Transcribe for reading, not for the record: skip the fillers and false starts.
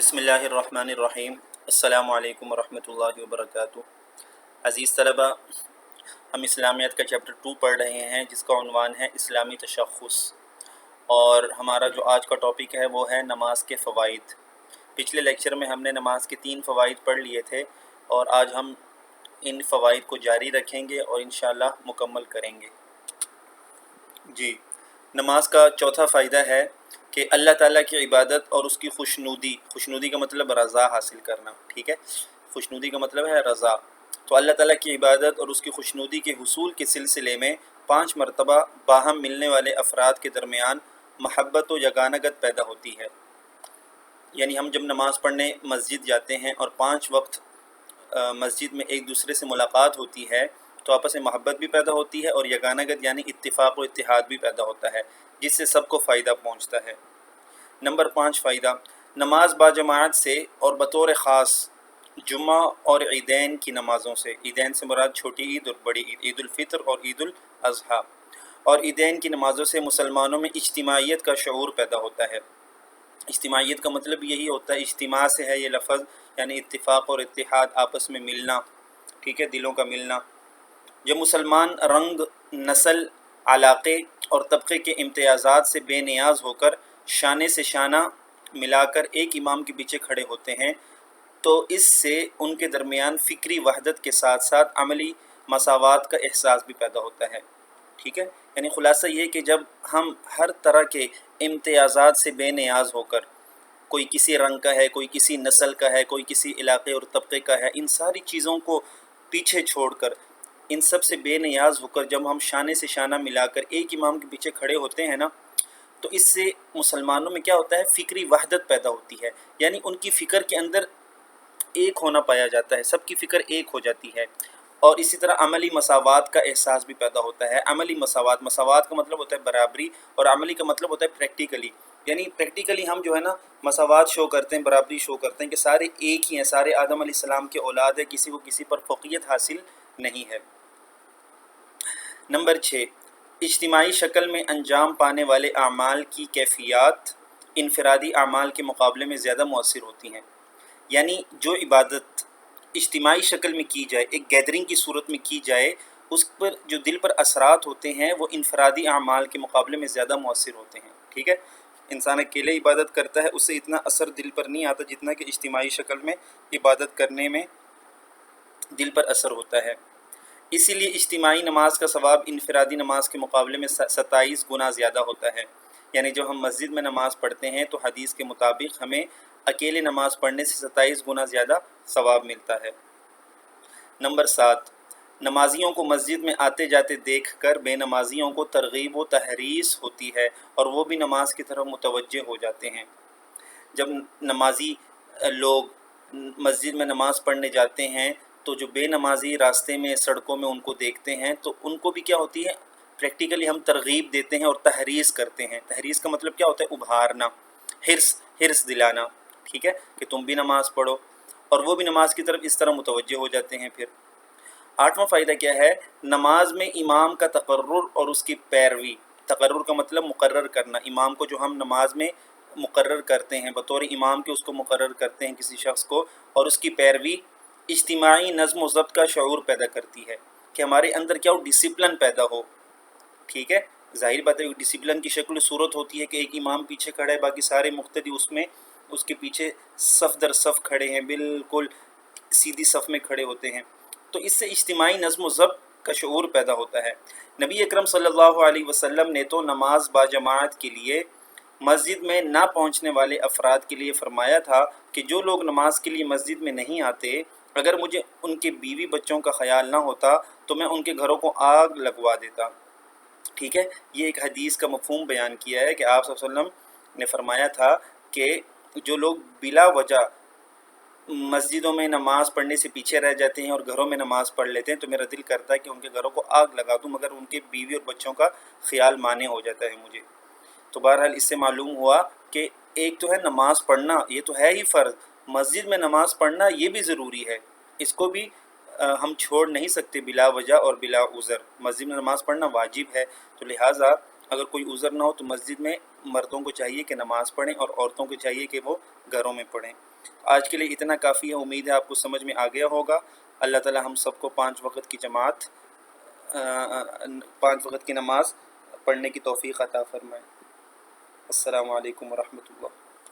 بسم اللہ الرحمن الرحیم۔ السلام علیکم ورحمۃ اللہ وبرکاتہ۔ عزیز طلبہ، ہم اسلامیات کا چیپٹر 2 پڑھ رہے ہیں جس کا عنوان ہے اسلامی تشخص، اور ہمارا جو آج کا ٹاپک ہے وہ ہے نماز کے فوائد۔ پچھلے لیکچر میں ہم نے نماز کے 3 فوائد پڑھ لیے تھے، اور آج ہم ان فوائد کو جاری رکھیں گے اور انشاءاللہ مکمل کریں گے۔ جی، نماز کا چوتھا فائدہ ہے کہ اللہ تعالیٰ کی عبادت اور اس کی خوشنودی کا مطلب رضا حاصل کرنا، ٹھیک ہے، خوشنودی کا مطلب ہے رضا۔ تو اللہ تعالیٰ کی عبادت اور اس کی خوشنودی کے حصول کے سلسلے میں 5 مرتبہ باہم ملنے والے افراد کے درمیان محبت و یگانگت پیدا ہوتی ہے۔ یعنی ہم جب نماز پڑھنے مسجد جاتے ہیں اور 5 وقت مسجد میں ایک دوسرے سے ملاقات ہوتی ہے تو آپس میں محبت بھی پیدا ہوتی ہے اور یگانگت یعنی اتفاق و اتحاد بھی پیدا ہوتا ہے، جس سے سب کو فائدہ پہنچتا ہے۔ نمبر 5 فائدہ، نماز باجماعت سے اور بطور خاص جمعہ اور عیدین کی نمازوں سے، عیدین سے مراد چھوٹی عید اور بڑی عید، عید الفطر اور عید الاضحیٰ، اور عیدین کی نمازوں سے مسلمانوں میں اجتماعیت کا شعور پیدا ہوتا ہے۔ اجتماعیت کا مطلب یہی ہوتا ہے، اجتماع سے ہے یہ لفظ، یعنی اتفاق اور اتحاد، آپس میں ملنا، ٹھیک ہے، دلوں کا ملنا۔ جب مسلمان رنگ، نسل، علاقے اور طبقے کے امتیازات سے بے نیاز ہو کر شانے سے شانہ ملا کر ایک امام کے پیچھے کھڑے ہوتے ہیں تو اس سے ان کے درمیان فکری وحدت کے ساتھ ساتھ عملی مساوات کا احساس بھی پیدا ہوتا ہے، ٹھیک ہے۔ یعنی خلاصہ یہ کہ جب ہم ہر طرح کے امتیازات سے بے نیاز ہو کر، کوئی کسی رنگ کا ہے، کوئی کسی نسل کا ہے، کوئی کسی علاقے اور طبقے کا ہے، ان ساری چیزوں کو پیچھے چھوڑ کر، ان سب سے بے نیاز ہو کر جب ہم شانے سے شانہ ملا کر ایک امام کے پیچھے کھڑے ہوتے ہیں نا، تو اس سے مسلمانوں میں کیا ہوتا ہے، فکری وحدت پیدا ہوتی ہے، یعنی ان کی فکر کے اندر ایک ہونا پایا جاتا ہے، سب کی فکر ایک ہو جاتی ہے، اور اسی طرح عملی مساوات کا احساس بھی پیدا ہوتا ہے۔ عملی مساوات کا مطلب ہوتا ہے برابری، اور عملی کا مطلب ہوتا ہے پریکٹیکلی، یعنی پریکٹیکلی ہم جو ہے نا مساوات شو کرتے ہیں، برابری شو کرتے ہیں کہ سارے ایک ہی ہیں، سارے آدم علیہ السلام کے اولاد ہیں، کسی کو کسی پر فوقیت حاصل نہیں ہے۔ نمبر 6، اجتماعی شکل میں انجام پانے والے اعمال کی کیفیات انفرادی اعمال کے مقابلے میں زیادہ مؤثر ہوتی ہیں۔ یعنی جو عبادت اجتماعی شکل میں کی جائے، ایک گیدرنگ کی صورت میں کی جائے، اس پر جو دل پر اثرات ہوتے ہیں وہ انفرادی اعمال کے مقابلے میں زیادہ مؤثر ہوتے ہیں، ٹھیک ہے۔ انسان اکیلے عبادت کرتا ہے، اس سے اتنا اثر دل پر نہیں آتا جتنا کہ اجتماعی شکل میں عبادت کرنے میں دل پر اثر ہوتا ہے۔ اسی لیے اجتماعی نماز کا ثواب انفرادی نماز کے مقابلے میں 27 گنا زیادہ ہوتا ہے۔ یعنی جب ہم مسجد میں نماز پڑھتے ہیں تو حدیث کے مطابق ہمیں اکیلے نماز پڑھنے سے 27 گنا زیادہ ثواب ملتا ہے۔ نمبر 7، نمازیوں کو مسجد میں آتے جاتے دیکھ کر بے نمازیوں کو ترغیب و تحریص ہوتی ہے اور وہ بھی نماز کی طرف متوجہ ہو جاتے ہیں۔ جب نمازی لوگ مسجد میں نماز پڑھنے جاتے ہیں تو جو بے نمازی راستے میں، سڑکوں میں ان کو دیکھتے ہیں تو ان کو بھی کیا ہوتی ہے، پریکٹیکلی ہم ترغیب دیتے ہیں اور تحریص کرتے ہیں۔ تحریص کا مطلب کیا ہوتا ہے، ابھارنا، حرص دلانا، ٹھیک ہے، کہ تم بھی نماز پڑھو، اور وہ بھی نماز کی طرف اس طرح متوجہ ہو جاتے ہیں۔ پھر 8واں فائدہ کیا ہے، نماز میں امام کا تقرر اور اس کی پیروی۔ تقرر کا مطلب مقرر کرنا، امام کو جو ہم نماز میں مقرر کرتے ہیں، بطور امام کے اس کو مقرر کرتے ہیں کسی شخص کو، اور اس کی پیروی اجتماعی نظم و ضبط کا شعور پیدا کرتی ہے، کہ ہمارے اندر کیا ہو، ڈسپلن پیدا ہو، ٹھیک ہے۔ ظاہر بات ہے ڈسپلن کی شکل و صورت ہوتی ہے کہ ایک امام پیچھے کھڑا ہے، باقی سارے مقتدی اس میں اس کے پیچھے صف در صف کھڑے ہیں، بالکل سیدھی صف میں کھڑے ہوتے ہیں، تو اس سے اجتماعی نظم و ضبط کا شعور پیدا ہوتا ہے۔ نبی اکرم صلی اللہ علیہ وسلم نے تو نماز باجماعت کے لیے مسجد میں نہ پہنچنے والے افراد کے لیے فرمایا تھا کہ جو لوگ نماز کے لیے مسجد میں نہیں آتے، اگر مجھے ان کے بیوی بچوں کا خیال نہ ہوتا تو میں ان کے گھروں کو آگ لگوا دیتا، ٹھیک ہے۔ یہ ایک حدیث کا مفہوم بیان کیا ہے کہ آپ صلی اللہ علیہ وسلم نے فرمایا تھا کہ جو لوگ بلا وجہ مسجدوں میں نماز پڑھنے سے پیچھے رہ جاتے ہیں اور گھروں میں نماز پڑھ لیتے ہیں تو میرا دل کرتا ہے کہ ان کے گھروں کو آگ لگا دوں، مگر ان کے بیوی اور بچوں کا خیال مانے ہو جاتا ہے مجھے۔ تو بہرحال اس سے معلوم ہوا کہ ایک تو ہے نماز پڑھنا، یہ تو ہے ہی فرض، مسجد میں نماز پڑھنا یہ بھی ضروری ہے، اس کو بھی ہم چھوڑ نہیں سکتے بلا وجہ اور بلا عذر۔ مسجد میں نماز پڑھنا واجب ہے، تو لہٰذا اگر کوئی عذر نہ ہو تو مسجد میں مردوں کو چاہیے کہ نماز پڑھیں اور عورتوں کو چاہیے کہ وہ گھروں میں پڑھیں۔ آج کے لیے اتنا کافی ہے، امید ہے آپ کو سمجھ میں آ گیا ہوگا۔ اللہ تعالی ہم سب کو 5 وقت کی جماعت 5 وقت کی نماز پڑھنے کی توفیق عطا فرمائے۔ السلام علیکم ورحمۃ اللہ۔